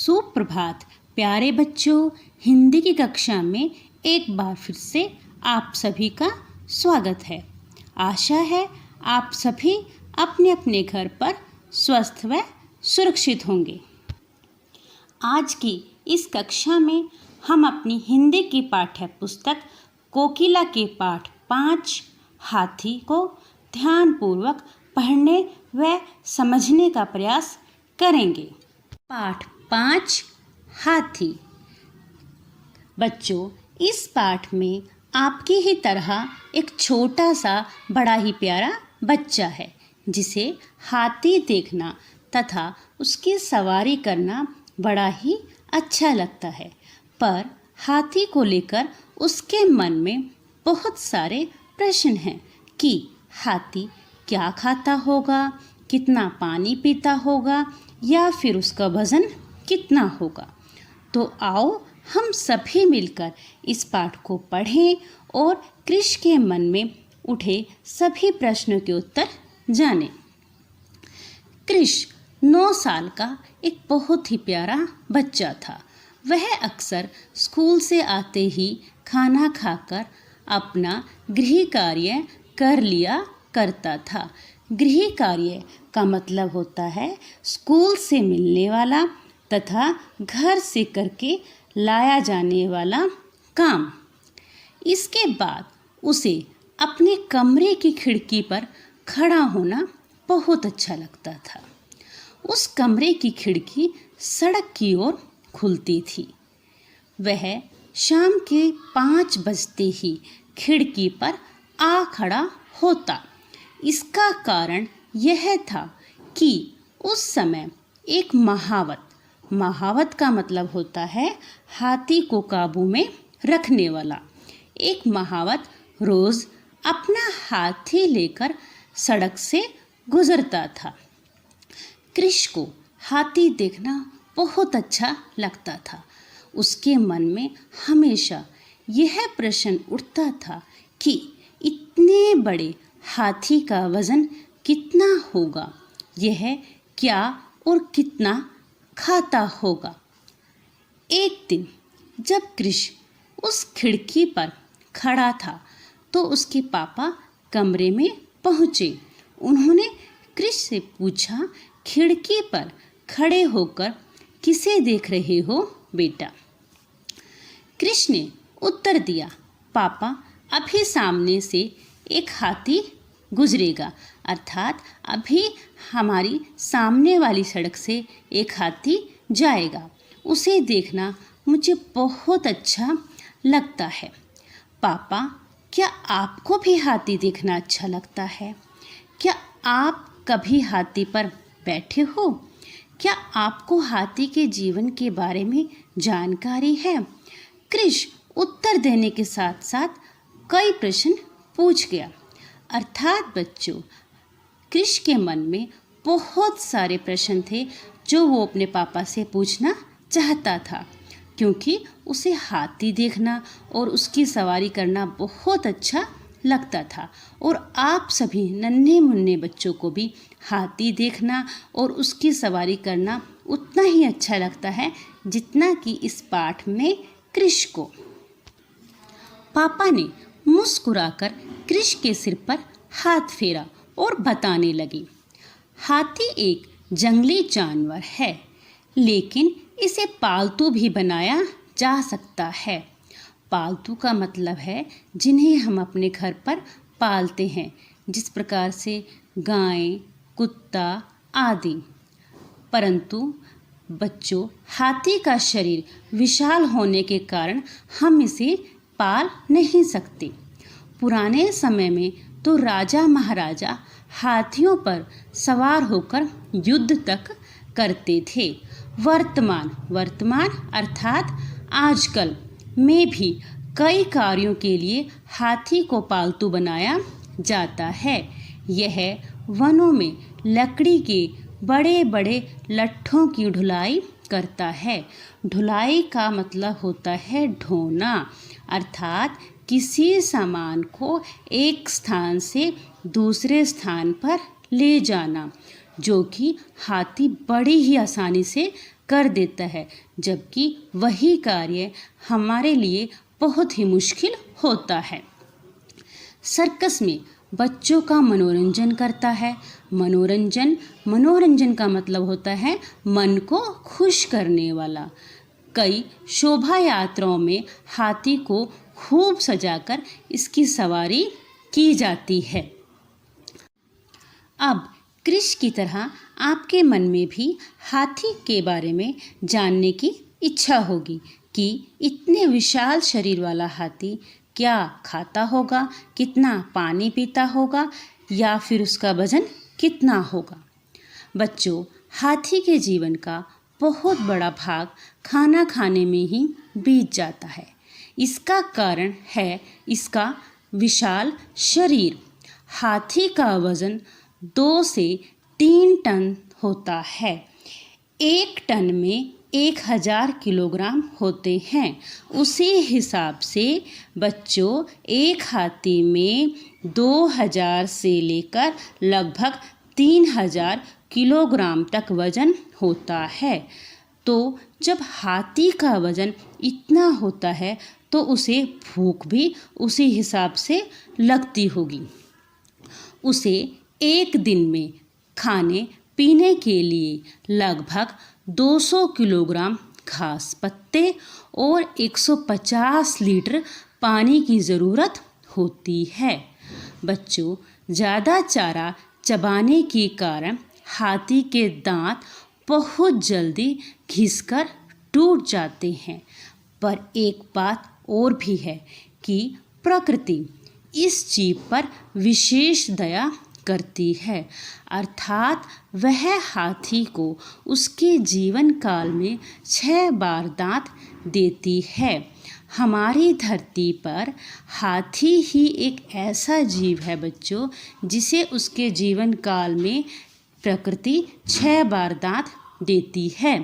सुप्रभात प्यारे बच्चों, हिंदी की कक्षा में एक बार फिर से आप सभी का स्वागत है। आशा है आप सभी अपने अपने घर पर स्वस्थ व सुरक्षित होंगे। आज की इस कक्षा में हम अपनी हिंदी की पाठ्य पुस्तक कोकिला के पाठ 5 हाथी को ध्यानपूर्वक पढ़ने व समझने का प्रयास करेंगे। पाठ 5 हाथी। बच्चों, इस पाठ में आपकी ही तरह एक छोटा सा बड़ा ही प्यारा बच्चा है जिसे हाथी देखना तथा उसकी सवारी करना बड़ा ही अच्छा लगता है। पर हाथी को लेकर उसके मन में बहुत सारे प्रश्न हैं कि हाथी क्या खाता होगा, कितना पानी पीता होगा या फिर उसका वज़न कितना होगा। तो आओ हम सभी मिलकर इस पाठ को पढ़ें और कृष के मन में उठे सभी प्रश्नों के उत्तर जानें। कृष 9 साल का एक बहुत ही प्यारा बच्चा था। वह अक्सर स्कूल से आते ही खाना खाकर अपना गृह कार्य कर लिया करता था। गृह कार्य का मतलब होता है स्कूल से मिलने वाला तथा घर से करके लाया जाने वाला काम। इसके बाद उसे अपने कमरे की खिड़की पर खड़ा होना बहुत अच्छा लगता था। उस कमरे की खिड़की सड़क की ओर खुलती थी। वह शाम के 5 बजते ही खिड़की पर आ खड़ा होता। इसका कारण यह था कि उस समय एक महावत का मतलब होता है हाथी को काबू में रखने वाला। एक महावत रोज अपना हाथी लेकर सड़क से गुजरता था। कृष को हाथी देखना बहुत अच्छा लगता था। उसके मन में हमेशा यह प्रश्न उठता था कि इतने बड़े हाथी का वज़न कितना होगा, यह क्या और कितना खाता होगा। एक दिन जब कृष उस खिड़की पर खड़ा था तो उसके पापा कमरे में पहुँचे। उन्होंने कृष से पूछा, खिड़की पर खड़े होकर किसे देख रहे हो बेटा? कृष ने उत्तर दिया, पापा अभी सामने से एक हाथी गुजरेगा, अर्थात अभी हमारी सामने वाली सड़क से एक हाथी जाएगा। उसे देखना मुझे बहुत अच्छा लगता है। पापा, क्या आपको भी हाथी देखना अच्छा लगता है? क्या आप कभी हाथी पर बैठे हो? क्या आपको हाथी के जीवन के बारे में जानकारी है? कृष उत्तर देने के साथ साथ कई प्रश्न पूछ गया। अर्थात बच्चों, कृष के मन में बहुत सारे प्रश्न थे जो वो अपने पापा से पूछना चाहता था, क्योंकि उसे हाथी देखना और उसकी सवारी करना बहुत अच्छा लगता था। और आप सभी नन्हे मुन्ने बच्चों को भी हाथी देखना और उसकी सवारी करना उतना ही अच्छा लगता है जितना कि इस पाठ में कृष को। पापा ने मुस्कुराकर कृष के सिर पर हाथ फेरा और बताने लगी, हाथी एक जंगली जानवर है, लेकिन इसे पालतू भी बनाया जा सकता है। पालतू का मतलब है जिन्हें हम अपने घर पर पालते हैं, जिस प्रकार से गाय, कुत्ता आदि। परंतु बच्चों, हाथी का शरीर विशाल होने के कारण हम इसे पाल नहीं सकते। पुराने समय में तो राजा महाराजा हाथियों पर सवार होकर युद्ध तक करते थे। वर्तमान अर्थात आजकल में भी कई कार्यों के लिए हाथी को पालतू बनाया जाता है। यह वनों में लकड़ी के बड़े बड़े लट्ठों की ढुलाई करता है। ढुलाई का मतलब होता है ढोना, अर्थात किसी सामान को एक स्थान से दूसरे स्थान पर ले जाना, जो कि हाथी बड़ी ही आसानी से कर देता है, जबकि वही कार्य हमारे लिए बहुत ही मुश्किल होता है। सर्कस में बच्चों का मनोरंजन करता है। मनोरंजन का मतलब होता है मन को खुश करने वाला। कई शोभा यात्राओं में हाथी को खूब सजाकर इसकी सवारी की जाती है। अब कृष की तरह आपके मन में भी हाथी के बारे में जानने की इच्छा होगी कि इतने विशाल शरीर वाला हाथी क्या खाता होगा, कितना पानी पीता होगा, या फिर उसका वजन कितना होगा। बच्चों, हाथी के जीवन का बहुत बड़ा भाग खाना खाने में ही बीत जाता है। इसका कारण है इसका विशाल शरीर। हाथी का वजन 2 से 3 टन होता है। 1 टन में 1000 किलोग्राम होते हैं। उसी हिसाब से बच्चों, एक हाथी में 2000 से लेकर लगभग 3000 किलोग्राम तक वजन होता है। तो जब हाथी का वजन इतना होता है तो उसे भूख भी उसी हिसाब से लगती होगी। उसे एक दिन में खाने पीने के लिए लगभग 200 किलोग्राम घास पत्ते और 150 लीटर पानी की ज़रूरत होती है। बच्चों, ज़्यादा चारा चबाने के कारण हाथी के दांत बहुत जल्दी घिसकर टूट जाते हैं। पर एक बात और भी है कि प्रकृति इस जीव पर विशेष दया करती है, अर्थात वह हाथी को उसके जीवन काल में 6 बार दांत देती है। हमारी धरती पर हाथी ही एक ऐसा जीव है बच्चों, जिसे उसके जीवन काल में प्रकृति 6 बार दांत देती है।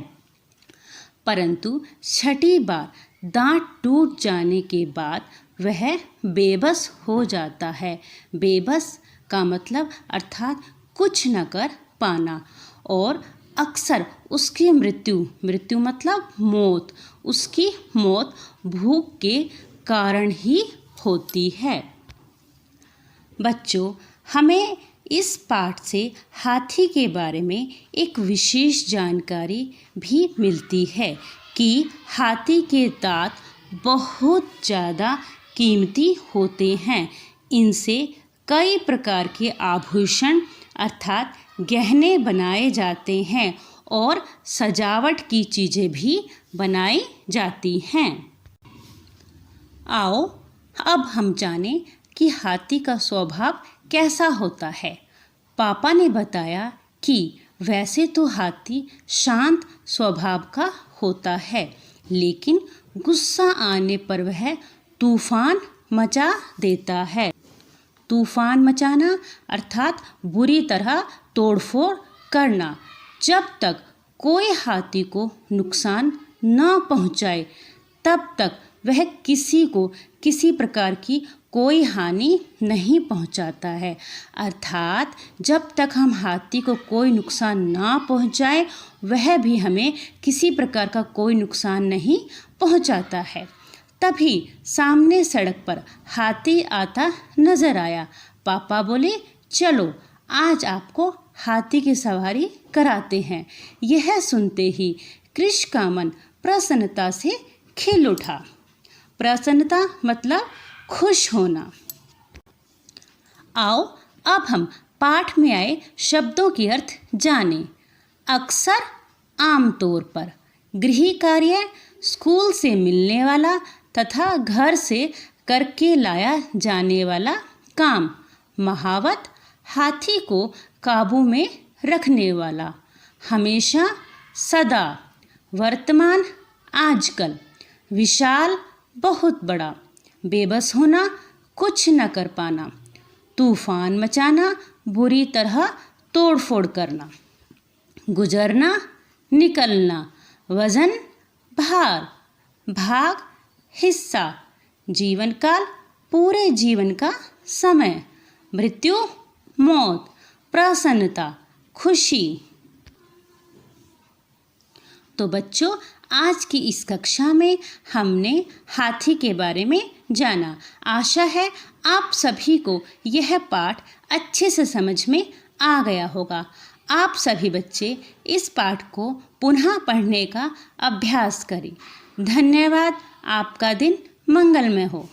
परंतु 6ठी बार दांत टूट जाने के बाद वह बेबस हो जाता है। बेबस का मतलब अर्थात कुछ न कर पाना। और अक्सर उसकी मृत्यु मतलब मौत, उसकी मौत भूख के कारण ही होती है। बच्चों, हमें इस पाठ से हाथी के बारे में एक विशेष जानकारी भी मिलती है कि हाथी के दांत बहुत ज़्यादा कीमती होते हैं। इनसे कई प्रकार के आभूषण अर्थात गहने बनाए जाते हैं और सजावट की चीज़ें भी बनाई जाती हैं। आओ अब हम जानें कि हाथी का स्वभाव कैसा होता है। पापा ने बताया कि वैसे तो हाथी शांत स्वभाव का होता है, लेकिन गुस्सा आने पर वह तूफान मचा देता है। तूफान मचाना अर्थात बुरी तरह तोड़फोड़ करना। जब तक कोई हाथी को नुकसान न पहुंचाए तब तक वह किसी को किसी प्रकार की कोई हानि नहीं पहुंचाता है। अर्थात जब तक हम हाथी को कोई नुकसान ना पहुंचाए वह भी हमें किसी प्रकार का कोई नुकसान नहीं पहुंचाता है। तभी सामने सड़क पर हाथी आता नजर आया। पापा बोले, चलो आज आपको हाथी की सवारी कराते हैं। यह सुनते ही कृष का मन प्रसन्नता से खिल उठा। प्रसन्नता मतलब खुश होना। आओ अब हम पाठ में आए शब्दों के अर्थ जानें। अक्सर, आमतौर पर, गृह कार्य, स्कूल से मिलने वाला तथा घर से करके लाया जाने वाला काम। महावत, हाथी को काबू में रखने वाला। हमेशा, सदा। वर्तमान, आजकल। विशाल, बहुत बड़ा। बेबस होना, कुछ न कर पाना। तूफान मचाना, बुरी तरह तोड़फोड़ करना। गुजरना, निकलना। वजन, भार। भाग, हिस्सा। जीवन काल, पूरे जीवन का समय। मृत्यु, मौत। प्रसन्नता, खुशी। तो बच्चों, आज की इस कक्षा में हमने हाथी के बारे में जाना। आशा है आप सभी को यह पाठ अच्छे से समझ में आ गया होगा। आप सभी बच्चे इस पाठ को पुनः पढ़ने का अभ्यास करें। धन्यवाद। आपका दिन मंगलमय हो।